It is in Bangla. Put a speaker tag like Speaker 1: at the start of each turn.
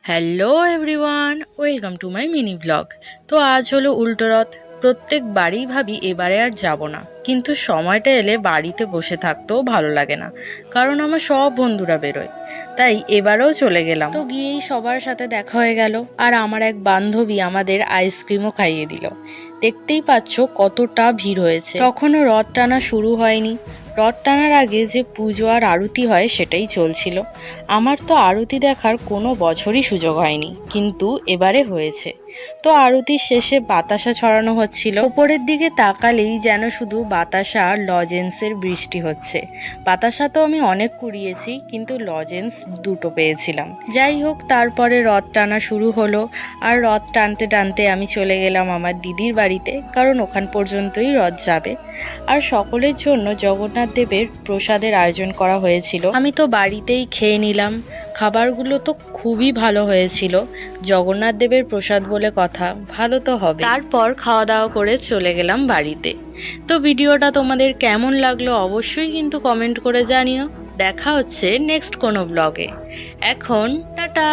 Speaker 1: Hello everyone, welcome to my mini blog. তো আজ হলো উল্টো রথ। প্রত্যেকবারই ভাবি এবারে আর যাব না, কিন্তু সময়টা এলে বাড়িতে বসে থাকতেও ভালো লাগে না, কারণ আমার সব বন্ধুরা বেরোয়। তাই এবারেও চলে গেলাম। তো গিয়েই সবার সাথে দেখা হয়ে গেল, আর আমার এক বান্ধবী আমাদের আইসক্রিমও খাইয়ে দিল। দেখতেই পাচ্ছ কতটা ভিড় হয়েছে। তখনও রথ টানা শুরু হয়নি। রথ টানার আগে যে পুজো আর আরতি হয় সেটাই চলছিল। আমার তো আরতি দেখার কোনো বছরই সুযোগ হয়নি, কিন্তু এবারে হয়েছে। তো আরতির শেষে বাতাসা ছড়ানো হচ্ছিল। উপরের দিকে তাকালেই যেন শুধু বাতাসা আর লজেন্সের বৃষ্টি হচ্ছে। বাতাসা তো আমি অনেক কুড়িয়েছি, কিন্তু লজেন্স দুটো পেয়েছিলাম। যাই হোক, তারপরে রথ টানা শুরু হলো। আর রথ টানতে টানতে আমি চলে গেলাম আমার দিদির বাড়িতে, কারণ ওখান পর্যন্তই রথ যাবে। আর সকলের জন্য জগন্নাথ দেবের প্রসাদের আয়োজন করা হয়েছিল। আমি তো বাড়িতেই খেয়ে নিলাম। খাবারগুলো তো খুবই ভালো হয়েছিল। জগন্নাথ দেবের প্রসাদ বলে কথা, ভালো তো হবে। তারপর খাওয়া দাওয়া করে চলে গেলাম বাড়িতে। তো ভিডিওটা তোমাদের কেমন লাগলো অবশ্যই কিন্তু কমেন্ট করে জানিও। দেখা হচ্ছে নেক্সট কোনো ব্লগে। এখন টাটা।